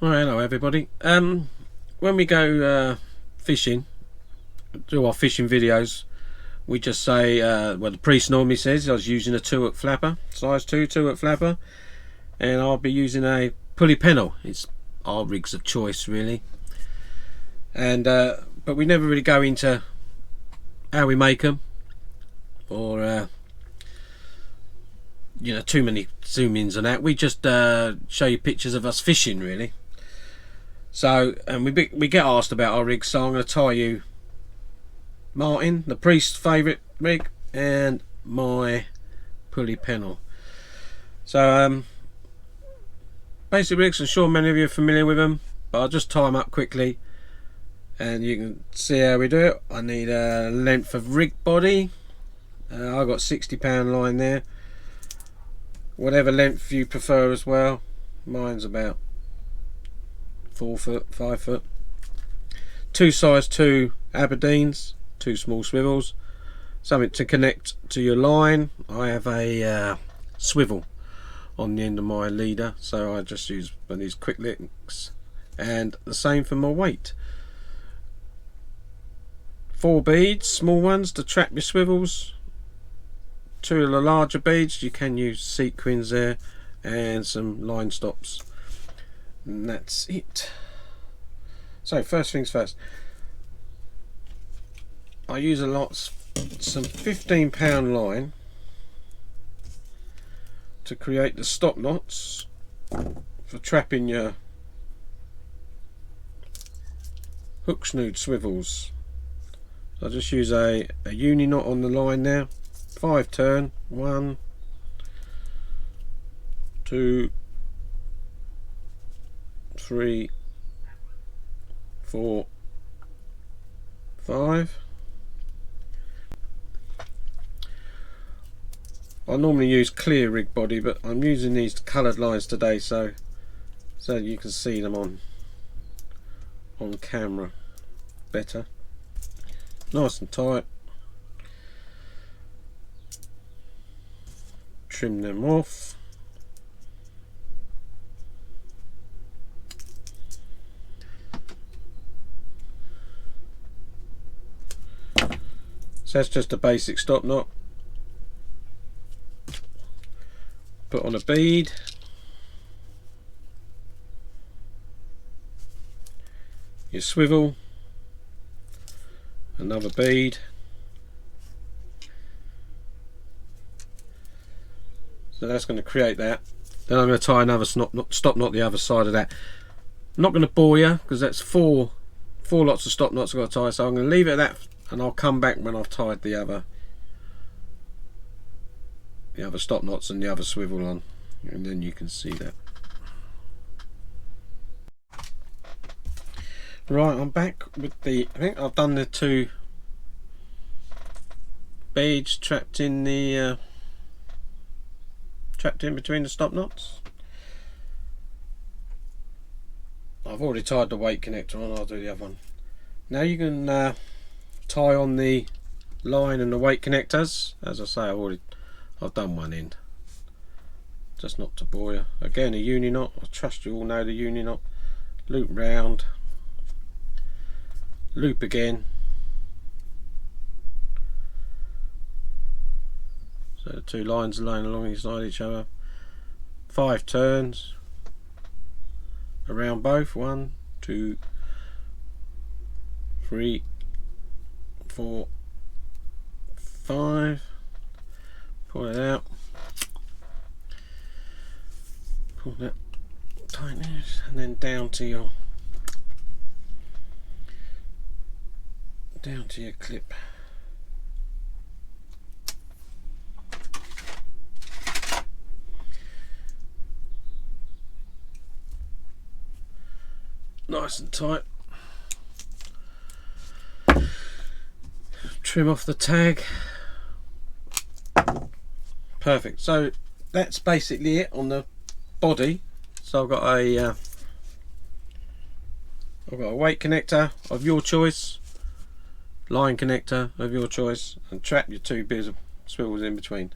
Well, hello everybody. When we go fishing, do our fishing videos, we just say, well, the priest normally says I was using a 2-hook flapper, size 2 2-hook flapper, and I'll be using a pulley pennel. It's our rigs of choice, really. And but we never really go into how we make them, or you know, too many zoom-ins on that. We just show you pictures of us fishing, really. So, and we get asked about our rigs, so I'm going to tie you Martin, the priest's favourite rig, and my pulley pennel. So, basic rigs, I'm sure many of you are familiar with them, but I'll just tie them up quickly and you can see how we do it. I need a length of rig body. I've got £60 line there, whatever length you prefer as well. Mine's about 4 foot, 5 foot. 2 size 2 Aberdeens, 2 small swivels, something to connect to your line. I have a swivel on the end of my leader, so I just use one of these quick links, and the same for my weight. 4 beads, small ones to trap your swivels. 2 of the larger beads, you can use sequins there, and some line stops. And that's it. So first things first, I use some £15 line to create the stop knots for trapping your hook snood swivels. So I just use a uni knot on the line now, 5 turn, 1, 2, 3, 4, 5. I normally use clear rig body, but I'm using these coloured lines today so you can see them on camera better. Nice and tight. Trim them off. So that's just a basic stop knot. Put on a bead. Your swivel. Another bead. So that's going to create that. Then I'm going to tie another stop knot the other side of that. I'm not going to bore you because that's four lots of stop knots I've got to tie, so I'm going to leave it at that, and I'll come back when I've tied the other stop knots and the other swivel on, and then you can see that. Right, I'm back with I think I've done the 2 beads trapped in between the stop knots. I've already tied the weight connector on, I'll do the other one. Now you can tie on the line and the weight connectors. As I say, I've done one end, just not to bore you. Again, a uni knot. I trust you all know the uni knot. Loop round, loop again. So the 2 lines are laying alongside each other. 5 turns around both. 1, 2, 3, 4, 5. Pull it out. Pull that tightness, and then down to your clip. Nice and tight. Trim off the tag. Perfect. So that's basically it on the body. So I've got a weight connector of your choice, line connector of your choice, and trap your 2 bits of swivels in between.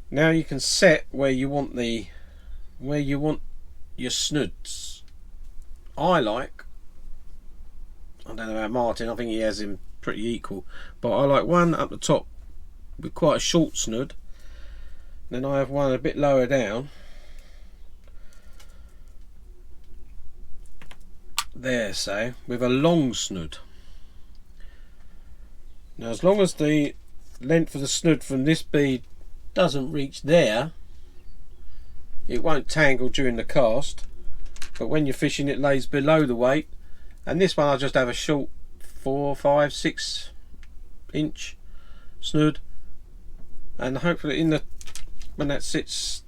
Now you can set where you want your snoods I like, I don't know about Martin, I think he has him pretty equal, but I like one up the top with quite a short snood, then I have one a bit lower down there, say, with a long snood. Now as long as the length of the snood from this bead doesn't reach there, it won't tangle during the cast, but when you're fishing it lays below the weight. And this one I just have a short 4, 5, 6 inch snood, and hopefully when that sits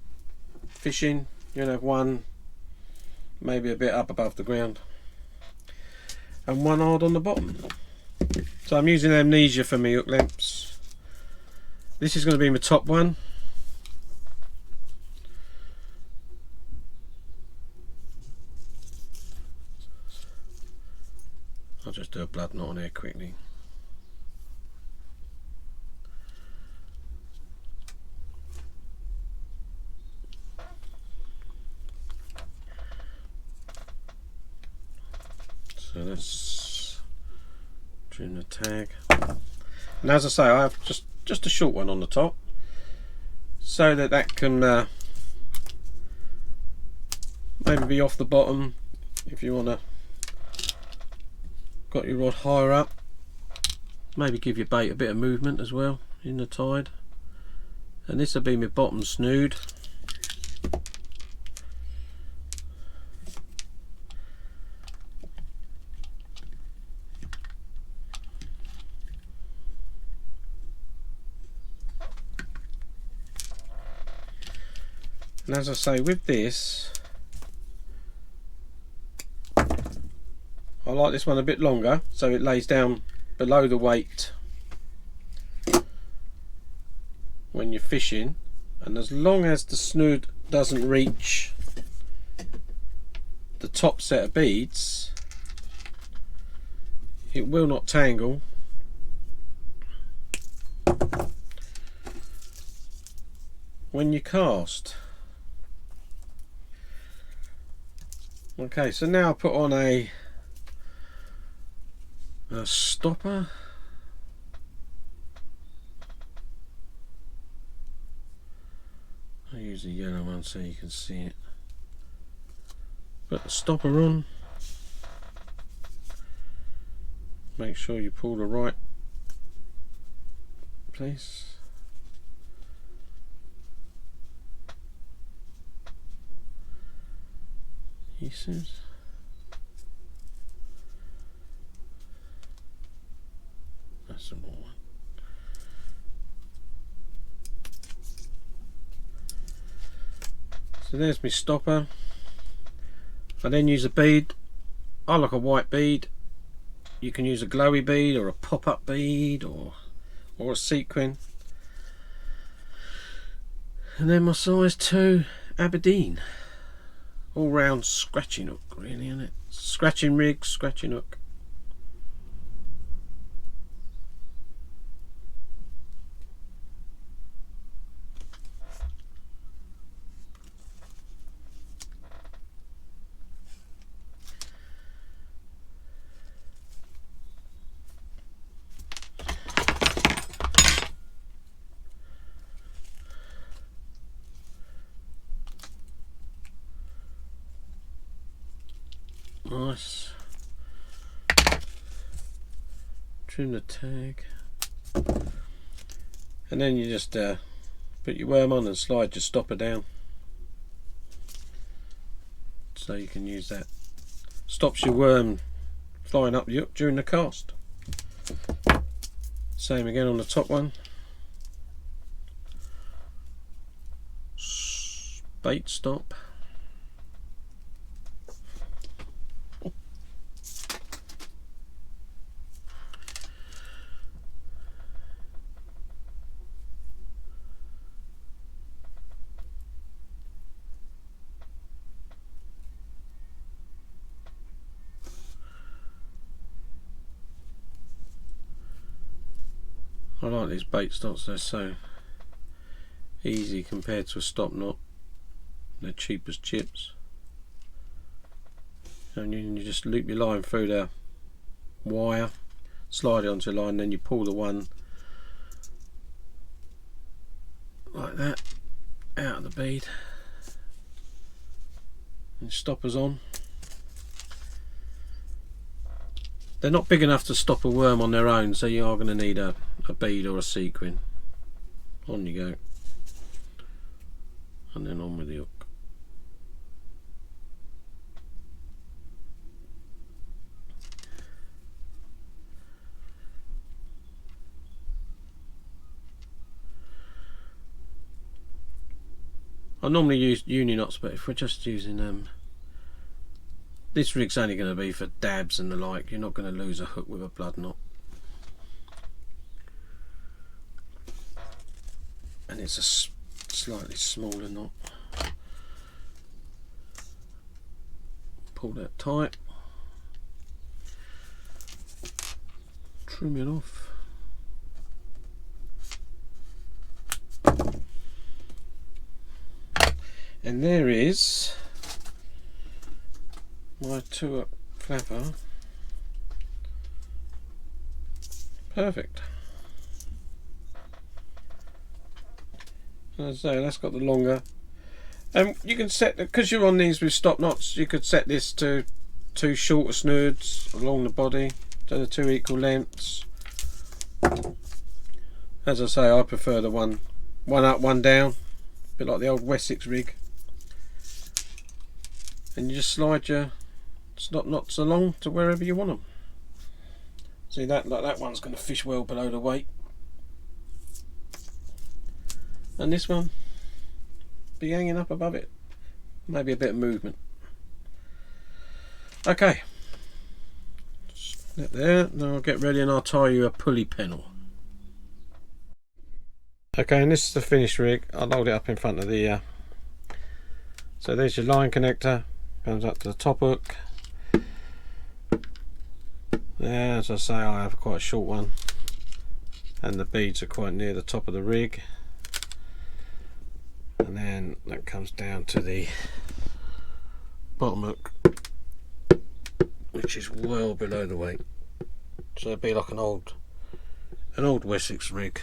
fishing you'll have one maybe a bit up above the ground and one hard on the bottom. So I'm using Amnesia for my hook lengths. This is going to be my top one. I'll just do a blood knot on here quickly. So let's trim the tag. And as I say, I have just a short one on the top, so that can maybe be off the bottom if you want to. Got your rod higher up, maybe give your bait a bit of movement as well in the tide. And this will be my bottom snood. And as I say, with this, I like this one a bit longer, so it lays down below the weight when you're fishing, and as long as the snood doesn't reach the top set of beads, it will not tangle when you cast. Okay, so now I put on a stopper. I'll use the yellow one so you can see it. Put the stopper on. Make sure you pull the right place. Pieces. That's the more one. So there's my stopper. I then use a bead. I like a white bead. You can use a glowy bead or a pop-up bead or a sequin. And then my size 2 Aberdeen. All round scratching hook, really, isn't it? Scratching rig, scratching hook. Nice. Trim the tag, and then you just put your worm on and slide your stopper down, so you can use that. Stops your worm flying up the hook during the cast. Same again on the top one. Bait stop. I like these bait stops, they're so easy compared to a stop knot. They're cheap as chips. and you just loop your line through the wire, slide it onto the line, then you pull the one like that out of the bead and stoppers on. They're not big enough to stop a worm on their own, so you are going to need a bead or a sequin. On you go, and then on with the hook. I normally use uni knots, but if we're just using this rig's only going to be for dabs and the like. You're not going to lose a hook with a blood knot, and it's a slightly smaller knot. Pull that tight, trim it off. And there is my 2-up flapper. Perfect. As I say, that's got the longer. And you can set, because you're on these with stop knots, you could set this to 2 shorter snoods along the body, so the 2 equal lengths. As I say, I prefer the one up, one down, a bit like the old Wessex rig. And you just slide your stop knots along to wherever you want them. See that, like that one's going to fish well below the weight, and this one be hanging up above it. Maybe a bit of movement. Okay, just there. Now I'll get ready and I'll tie you a pulley pennel. Okay, and this is the finished rig. I'll hold it up in front of the so there's your line connector, comes up to the top hook. There, as I say, I have quite a short one, and the beads are quite near the top of the rig, and then that comes down to the bottom hook, which is well below the weight, so it'd be like an old Wessex rig.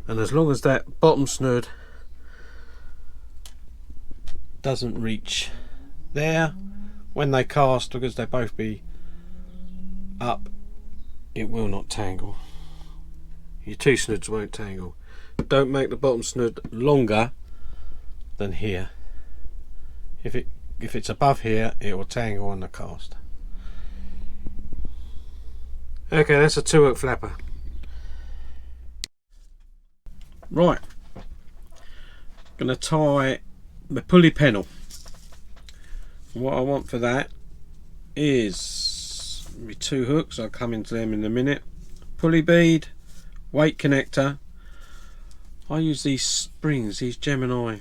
And as long as that bottom snood doesn't reach there when they cast, because they both be up, it will not tangle. Your 2 snoods won't tangle. Don't make the bottom snood longer than here. If it's above here, it will tangle on the cast. Okay, that's a 2-hook flapper. Right, gonna tie the pulley pennel. What I want for that is my 2 hooks. I'll come into them in a minute. Pulley bead, weight connector. I use these springs, these Gemini. I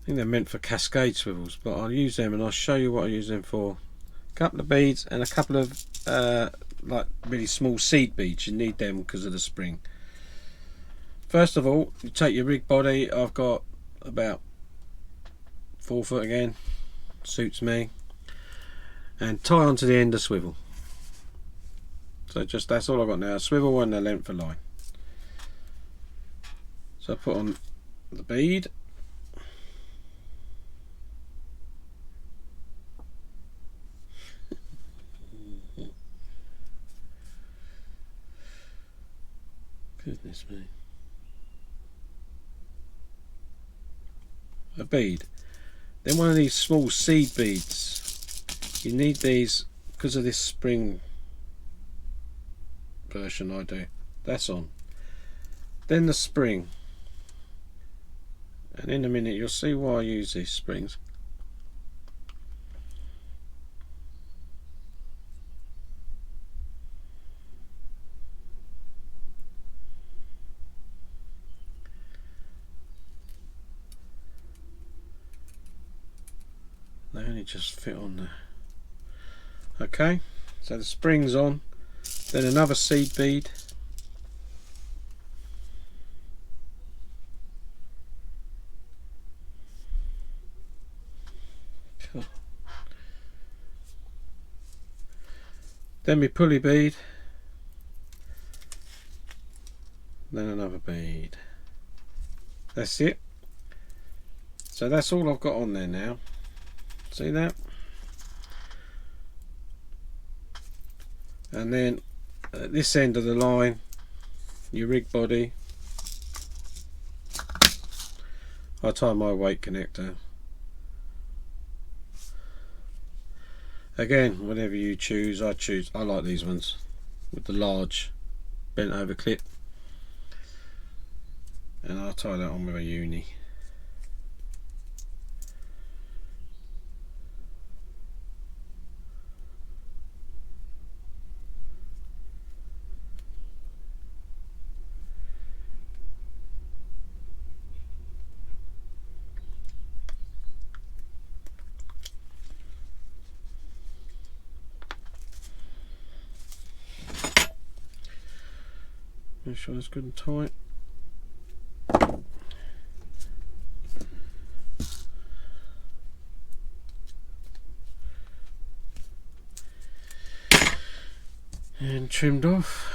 think they're meant for cascade swivels, but I'll use them and I'll show you what I use them for. A couple of beads and a couple of like really small seed beads. You need them because of the spring. First of all, you take your rig body. I've got about 4 foot again, suits me, and tie onto the end of swivel. So just that's all I've got now, a swivel and a length of line. So I put on the bead, goodness me, a bead. Then one of these small seed beads. You need these because of this spring version I do. That's on. Then the spring. And in a minute you'll see why I use these springs. They only just fit on there. Okay, so the spring's on, then another seed bead, Then my pulley bead, then another bead. That's it. So that's all I've got on there now. See that? And then at this end of the line, your rig body, I tie my weight connector. Again, whatever you choose, I like these ones with the large bent over clip, and I'll tie that on with a uni. Make sure it's good and tight. And trimmed off.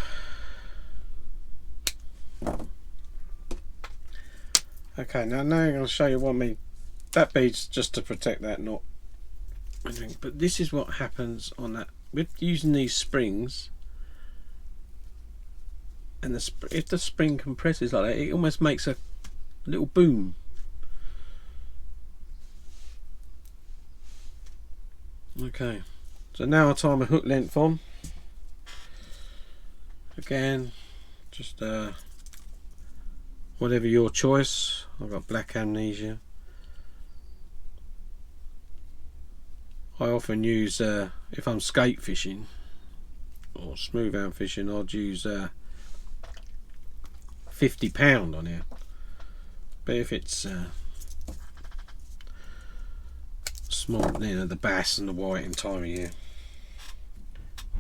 Okay, now I'm going to show you what that bead's just to protect that knot. But this is what happens on that with using these springs. And if the spring compresses like that, it almost makes a little boom. Okay, so now I tie my hook length on. Again, just whatever your choice. I've got black amnesia. I often use, if I'm skate fishing or smooth out fishing, I'd use 50 pound on here, but if it's small, you know, the bass and the white in time of year,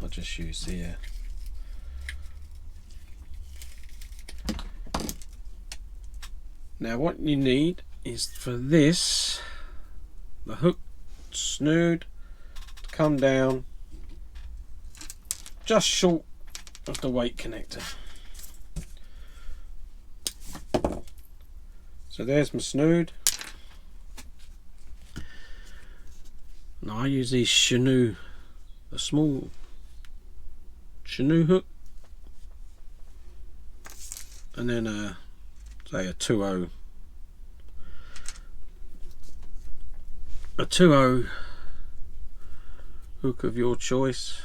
I'll just use the now what you need is for this, the hook snood to come down just short of the weight connector. So there's my snood. Now I use these chenille, a small chenille hook, and then say a 2/0, hook of your choice.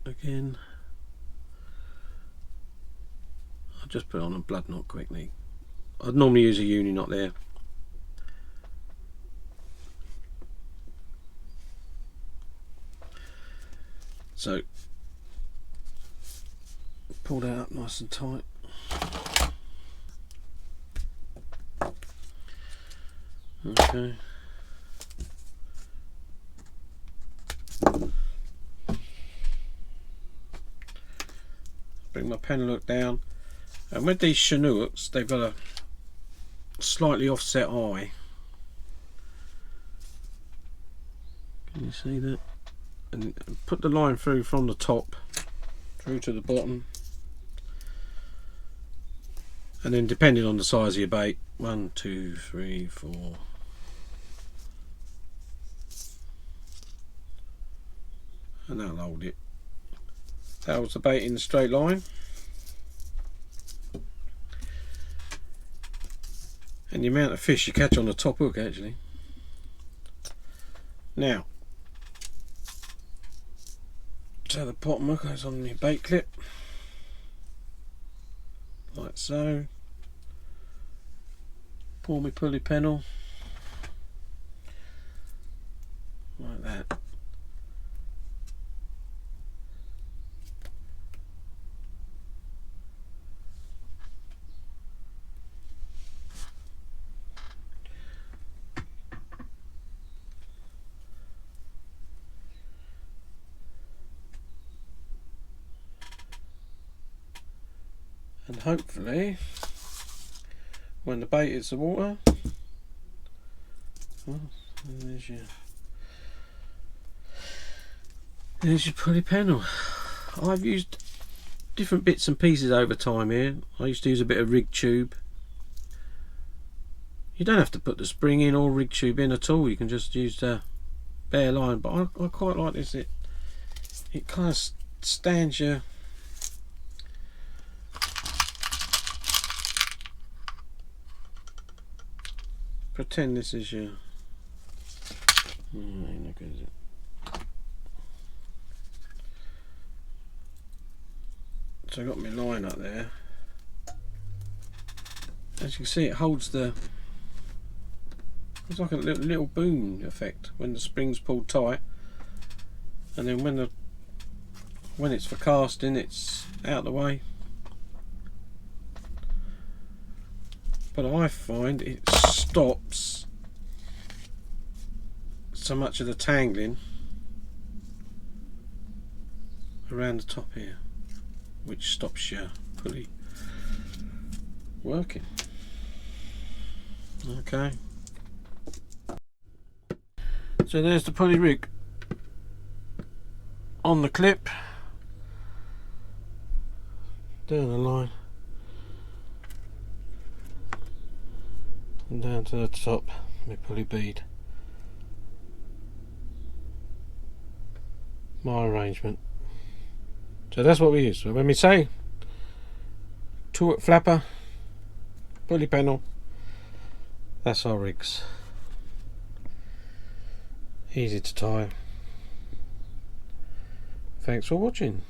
Again, I'll just put on a blood knot quickly. I'd normally use a uni knot there. So pull that up nice and tight. Okay. Bring my pennel hook down, and with these chenille hooks, they've got a slightly offset eye. Can you see that? And put the line through from the top through to the bottom, and then depending on the size of your bait, 1, 2, 3, 4. And that'll hold it. That holds the bait in the straight line. And the amount of fish you catch on the top hook, actually. Now, so the bottom hook goes on the bait clip, like so. Pull my pulley pennel, like that. And hopefully when the bait hits the water, Well, there's your pulley pennel. I've used different bits and pieces over time here. I used to use a bit of rig tube. You don't have to put the spring in or rig tube in at all. You can just use the bare line. But I quite like this. It kind of stands you. Pretend this is your. Ain't no good, is it? So I got my line up there. As you can see, it holds the. It's like a little boom effect when the spring's pulled tight, and then when it's for casting, it's out the way. But I find it stops so much of the tangling around the top here, which stops your pulley working. Okay. So there's the pulley rig on the clip, down the line and down to the top, my pulley bead. My arrangement. So that's what we use. So when we say turret flapper, pulley pennel, that's our rigs. Easy to tie. Thanks for watching.